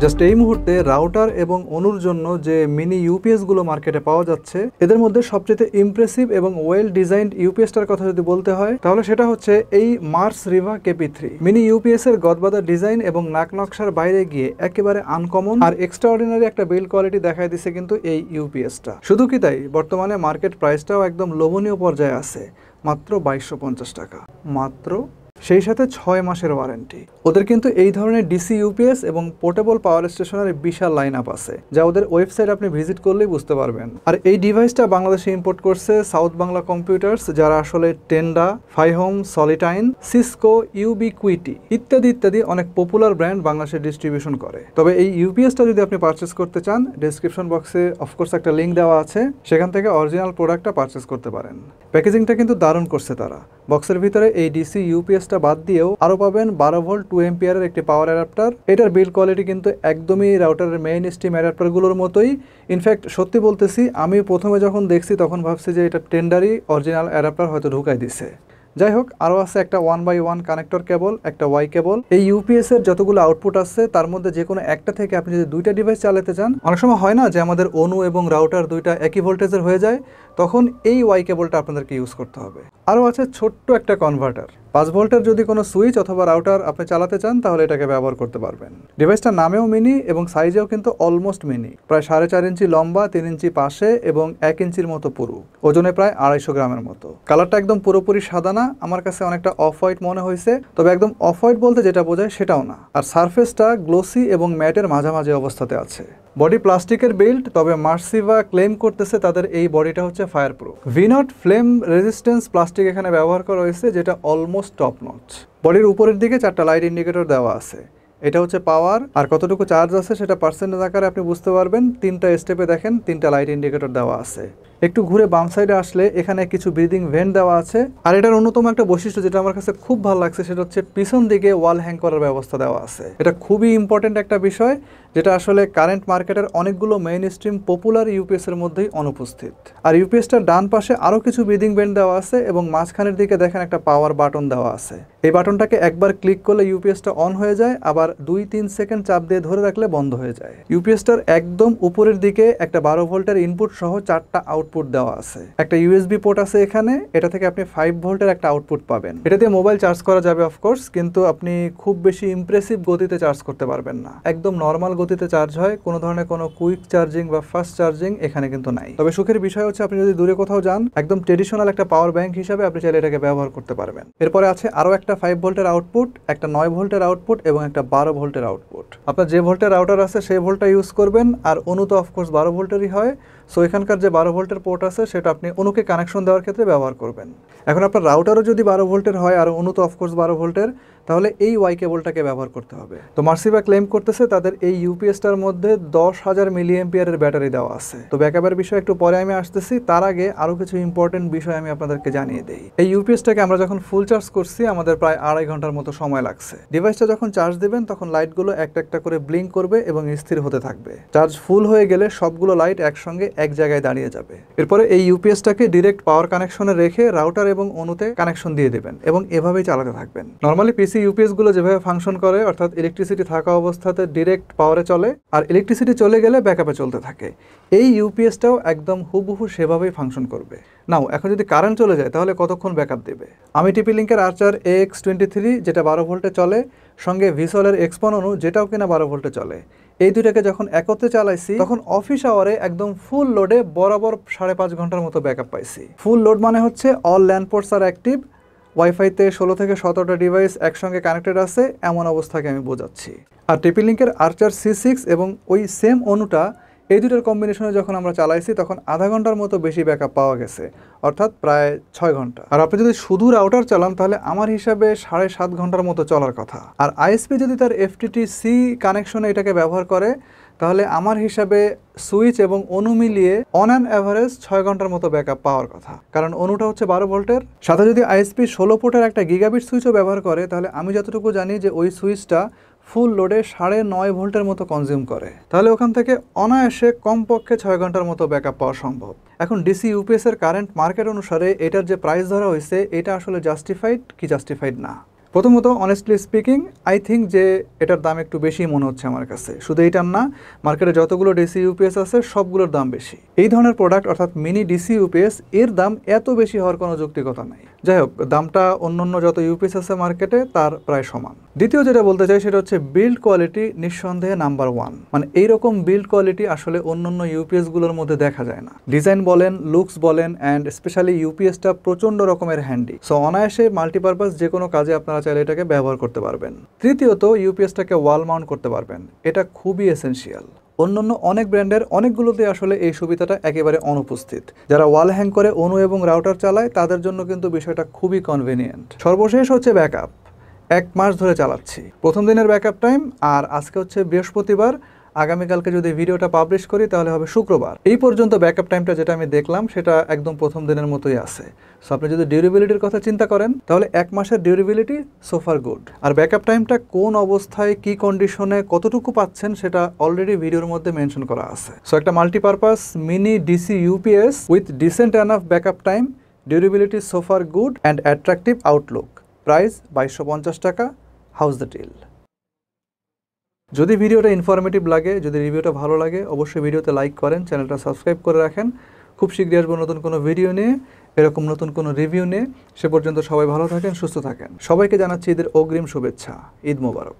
Just এই মুহূর্তে router এবং অনুর জন্য যে মিনি ইউপিএস গুলো মার্কেটে পাওয়া যাচ্ছে, এদের মধ্যে সবচেয়ে ইমপ্রেসিভ এবং ওয়েল ডিজাইনড ইউপিএসটার কথা যদি বলতে হয় তাহলে সেটা হচ্ছে এই Mars Riva KP3। Mini UPS এর গদবাদা ডিজাইন এবং নাক নকশার বাইরে গিয়ে একেবারে আনকমন আর এক্সট্রাঅর্ডিনারি একটা বিল্ড কোয়ালিটি দেখায় দিচ্ছে কিন্তু এই ইউপিএসটা। শুধু কি তাই, বর্তমানে মার্কেট প্রাইসটাও একদম লোভনীয় পর্যায়ে আছে, মাত্র 2250 টাকা মাত্র, সেই সাথে 6 মাসের ওয়ারেন্টি। ওদের কিন্তু এই ধরনের ডিসি ইউপিএস এবং পোর্টেবল পাওয়ার স্টেশনের বিশাল লাইন আপ আছে, যা ওদের ওয়েবসাইট আপনি ভিজিট করলেই বুঝতে পারবেন। আর এই ডিভাইসটা বাংলাদেশে ইম্পোর্ট করছে সাউথ বাংলা কম্পিউটার্স, যারা আসলে টেন্ডা, ফাইহোম, সলিটাইন, সিসকো, ইউবিকুইটি ইত্যাদি ইত্যাদি অনেক পপুলার ব্র্যান্ড বাংলাদেশে ডিস্ট্রিবিউশন করে। তবে এই ইউপিএসটা যদি আপনি পারচেস করতে চান, ডেসক্রিপশন বক্সে অফকোর্স একটা লিঙ্ক দেওয়া আছে, সেখান থেকে অরিজিনাল প্রোডাক্টটা পারচেস করতে পারেন। প্যাকেজিংটা কিন্তু দারুণ করছে তারা। বক্সের ভিতরে এই ডিসি ইউপিএস বাদ দিয়েও আরো পাবেন 12 ভোল্ট 2 এম্পিয়ারের একটি পাওয়ার অ্যাডাপ্টার। এটার বিল্ড কোয়ালিটি কিন্তু একদমই রাউটারের মেইন স্ট্রিম অ্যাডাপ্টারগুলোর মতোই। ইনফ্যাক্ট সত্যি বলতেছি, আমি প্রথমে যখন দেখছি তখন ভাবছি যে এটা টেন্ডারই অরিজিনাল অ্যাডাপ্টার হয়তো ঢুকাই দিছে। যাই হোক, আরও আছে একটা 1x1 কানেক্টর কেবল, একটা ওয়াই কেবল। এই ইউপিএস এর যতগুলো আউটপুট আছে তার মধ্যে যে কোনো একটা থেকে আপনি যদি দুইটা ডিভাইস চালাতে চান, অনেক সময় হয় না যে আমাদের অনু এবং রাউটার দুইটা একই ভোল্টেজের হয়ে যায়, তখন এই ওয়াই কেবলটা আপনাদেরকে ইউজ করতে হবে। আরও আছে ছোট্ট একটা কনভার্টার, 5 ভোল্টের যদি কোনো সুইচ অথবা রাউটার আপনি চালাতে চান তাহলে এটাকে ব্যবহার করতে পারবেন। ডিভাইসটার নামেও মিনি এবং সাইজেও কিন্তু অলমোস্ট মিনি, প্রায় 4.5 ইঞ্চি লম্বা, 3 ইঞ্চি পাশে এবং 1 ইঞ্চির মতো পুরু, ওজনে প্রায় 250 গ্রামের মতো। কালারটা একদম পুরোপুরি সাদা না, আমার কাছে অনেকটা অফ হোয়াইট মনে হয়েছে, তবে একদম অফ হোয়াইট বলতে যেটা বোঝায় সেটাও না। আর সারফেসটা গ্লোসি এবং ম্যাটের মাঝামাঝি অবস্থাতে আছে। বডি প্লাস্টিকের বিল্ড, তবে মার্সিভা ক্লেম করতেছে তাদের এই বডিটা হচ্ছে fire proof. V0 flame resistance plastic এখানে ব্যবহার করা হয়েছে, যেটা অলমোস্ট টপ নচ। বডির উপরের দিকে 4টা লাইট ইন্ডিকেটর দেওয়া আছে। এটা হচ্ছে পাওয়ার, আর কতটুকু চার্জ আছে সেটা পার্সেন্টেজ আকারে আপনি বুঝতে পারবেন। 3টা স্টেপে দেখেন 3টা লাইট ইন্ডিকেটর দেওয়া আছে। একটু ঘুরে বাম সাইডে আসলে এখানে কিছু ব্রিদিং ভেন্ট দেওয়া আছে। আর এটার অন্যতম একটা বৈশিষ্ট্য যেটা আমার কাছে খুব ভালো লাগছে, সেটা হচ্ছে পিছন দিকে ওয়াল হ্যাং করার ব্যবস্থা দেওয়া আছে। এটা খুবই ইম্পর্টেন্ট একটা বিষয়, যেটা আসলে কারেন্ট মার্কেটের অনেকগুলো মেইন স্ট্রিম পপুলার ইউপিএস এর মধ্যেই অনুপস্থিত। আর ইউপিএসটার ডান পাশে আরও কিছু ব্রিদিং ভেন্ট দেওয়া আছে এবং মাঝখানের দিকে দেখেন একটা পাওয়ার বাটন দেওয়া আছে। এই বাটনটাকে একবার ক্লিক করলে ইউপিএসটা অন হয়ে যায়, আবার 2-3 সেকেন্ড চাপ দিয়ে ধরে রাখলে বন্ধ হয়ে যায়। ইউপিএসটার একদম উপরের দিকে একটা 12 ভোল্টের ইনপুট সহ 4টা আউটপুট দেওয়া আছে। একটা ইউএসবি পোর্ট আছে এখানে, এটা থেকে আপনি 5 ভোল্টের একটা আউটপুট পাবেন। এটা দিয়ে মোবাইল চার্জ করা যাবে অফকোর্স, কিন্তু আপনি খুব বেশি ইমপ্রেসিভ গতিতে চার্জ করতে পারবেন না। একদম নর্মাল গতিতে চার্জ হয়, কোনো ধরনের কোনো কুইক চার্জিং বা ফাস্ট চার্জিং এখানে কিন্তু নাই। তবে সুখের বিষয় হচ্ছে আপনি যদি দূরে কোথাও যান, একদম ট্রেডিশনাল একটা পাওয়ার ব্যাংক হিসাবে আপনি চাইলে এটাকে ব্যবহার করতে পারবেন। এরপরে আছে আরও একটা 5 ভোল্টের আউটপুট, একটা 9 ভোল্টের আউটপুট এবং একটা 12 ভোল্টের আউটপুট। আপনার যে ভোল্টের রাউটার আছে সেই ভোল্টটা ইউজ করবেন, আর অনু তো অফকোর্স 12 ভোল্টেরই হয়। সো এখানকার যে 12 ভোল্টের পোর্ট আছে সেটা আপনি অনুকে কানেকশন দেওয়ার ক্ষেত্রে ব্যবহার করবেন। এখন আপনার রাউটারও যদি 12 ভোল্টের হয় আর অনু তো অফকোর্স 12 ভোল্টের, তাহলে এই ওয়াই কেবলটাকে ব্যবহার করতে হবে। তো মার্সিভা ক্লেম করতেছে তাদের এই ইউপিএসটার মধ্যে 10,000 মিলি অ্যাম্পিয়ারের ব্যাটারি দেওয়া আছে। তো ব্যাকআপের বিষয় একটু পরে আমি আসতেছি, তার আগে আরও কিছু ইম্পর্টেন্ট বিষয় আমি আপনাদেরকে জানিয়ে দেই। এই ইউপিএসটাকে আমরা যখন ফুল চার্জ করছি আমাদের প্রায় 2.5 ঘন্টার মতো সময় লাগছে। ডিভাইসটা যখন চার্জ দেবেন তখন লাইটগুলো একটা একটা করে ব্লিঙ্ক করবে এবং স্থির হতে থাকবে। চার্জ ফুল হয়ে গেলে সবগুলো লাইট একসঙ্গে এক জায়গায় দাঁড়িয়ে যাবে। এরপরে এই ইউপিএসটাকে ডিরেক্ট পাওয়ার কানেকশনে রেখে রাউটার এবং অনুতে কানেকশন দিয়ে দেবেন এবং এভাবেই চালাতে থাকবেন। নর্মালি পিসি ইউপিএস গুলো যেভাবে ফাংশন করে, অর্থাৎ ইলেকট্রিসিটি থাকা অবস্থাতে ডিরেক্ট পাওয়ারে চলে, আর ইলেকট্রিসিটি চলে গেলে ব্যাকআপে চলতে থাকে। এই ইউপিএসটাও একদম হুবহু সেভাবেই ফাংশন করবে। নাও এখন যদি কারেন্ট চলে যায় তাহলে কতক্ষণ ব্যাকআপ দেবে? আমি টিপি লিঙ্কের আর্চার AX23 যেটা 12 ভোল্টে চলে, সঙ্গে ভিসলের এক্সপন অনু যেটাও কিনা 12 ভোল্টে চলে, এই দুটাকে যখন একত্রে চালাইছি তখন অফিস আওয়ারে একদম ফুল লোডে বরাবর 5.5 ঘন্টার মতো ব্যাকআপ পাইছি। ফুল লোড মানে হচ্ছে অল ল্যান্ড পোর্টস আর অ্যাক্টিভ, ওয়াইফাইতে 16 থেকে 17টা ডিভাইস একসঙ্গে কানেক্টেড আছে, এমন অবস্থাকে আমি বোঝাচ্ছি। আর টিপি লিঙ্কের আর্চার C6 এবং ওই সেম অনুটা, এই দুটোর কম্বিনেশনে যখন আমরা চালাইছি তখন আধা ঘন্টার মতো বেশি ব্যাকআপ পাওয়া গেছে, অর্থাৎ প্রায় 6 ঘন্টা। আর আপনি যদি শুধু রাউটার চালান তাহলে আমার হিসাবে 7.5 ঘন্টার মতো চলার কথা। আর আইএসপি যদি তার FTTC কানেকশনে এটাকে ব্যবহার করে তাহলে আমার হিসাবে সুইচ এবং অনু মিলিয়ে অন অ্যান অ্যাভারেজ 6 ঘন্টার মতো ব্যাকআপ পাওয়ার কথা, কারণ অনুটা হচ্ছে 12 ভোল্টের। সাথে যদি আইএসপি 16 পোর্টের একটা গিগাবিট সুইচও ব্যবহার করে তাহলে আমি যতটুকু জানি যে ওই সুইচটা ফুল লোডে 9.5 ভোল্টের মতো কনজিউম করে, তাহলে ওখান থেকে অনায়াসে কমপক্ষে 6 ঘন্টার মতো ব্যাকআপ পাওয়া সম্ভব। এখন ডিসি ইউপিএস এর কারেন্ট মার্কেট অনুসারে এটার যে প্রাইস ধরা হয়েছে এটা আসলে জাস্টিফাইড কি জাস্টিফাইড না। প্রথমত অনেস্টলি স্পিকিং আই থিঙ্ক যে এটার দাম একটু বেশি মনে হচ্ছে আমার কাছে। শুধু এইটার না, মার্কেটে যতগুলো ডিসি ইউপিএস আছে সবগুলোর দাম বেশি। এই ধরনের প্রোডাক্ট অর্থাৎ মিনি ডিসি ইউপিএস এর দাম এত বেশি হওয়ার কোনো যৌক্তিকতা নাই। যাই হোক, দামটা অন্যান্য যত ইউপিএস আছে মার্কেটে তার প্রায় সমান। দ্বিতীয় যেটা বলতে চাই সেটা হচ্ছে বিল্ড কোয়ালিটি নিঃসন্দেহে নাম্বার 1। মানে এইরকম বিল্ড কোয়ালিটি আসলে অন্যান্য ইউপিএস গুলোর মধ্যে দেখা যায় না। ডিজাইন বলেন, লুকস বলেন, অ্যান্ড স্পেশালি ইউপিএসটা প্রচন্ড রকমের হ্যান্ডি। সো অনায়াসে মাল্টিপারপাস যে কোনো কাজে আপনারা চাইলে এটাকে ব্যবহার করতে পারবেন। তৃতীয়ত ইউপিএসটাকে ওয়াল মাউন্ট করতে পারবেন, এটা খুবই এসেনশিয়াল। অন্যান্য অনেক ব্র্যান্ডের অনেকগুলোতে আসলে এই সুবিধাটা একেবারে অনুপস্থিত। যারা ওয়াল হ্যাং করে অনু এবং রাউটার চালায় তাদের জন্য কিন্তু বিষয়টা খুবই কনভিনিয়েন্ট। সর্বশেষ হচ্ছে ব্যাকআপ। 1 মাস ধরে চালাচ্ছি, প্রথম দিনের ব্যাকআপ টাইম, আর আজকে হচ্ছে বৃহস্পতিবার, আগামীকালকে যদি ভিডিওটা পাবলিশ করি তাহলে হবে শুক্রবার। এই পর্যন্ত ব্যাকআপ টাইমটা যেটা আমি দেখলাম সেটা একদম প্রথম দিনের মতোই আছে। সো আপনি যদি ডিউরেবিলিটির কথা চিন্তা করেন তাহলে 1 মাসের ডিউরেবিলিটি সোফার গুড। আর ব্যাকআপ টাইমটা কোন অবস্থায় কি কন্ডিশনে কতটুকু পাচ্ছেন সেটা অলরেডি ভিডিওর মধ্যে মেনশন করা আছে। সো একটা multipurpose mini DC UPS with decent enough backup time, durability so far good and attractive outlook, price 2250 টাকা। How's the deal? যদি ভিডিওটা ইনফরমেটিভ লাগে, যদি রিভিউটা ভালো লাগে, অবশ্যই ভিডিওতে লাইক করেন, চ্যানেলটা সাবস্ক্রাইব করে রাখেন। খুব শীঘ্রই আসবো নতুন কোনো ভিডিও নিয়ে, এরকম নতুন কোনো রিভিউ নিয়ে। সে পর্যন্ত সবাই ভালো থাকেন, সুস্থ থাকেন। সবাইকে জানাচ্ছি ঈদের অগ্রিম শুভেচ্ছা। ঈদ মোবারক।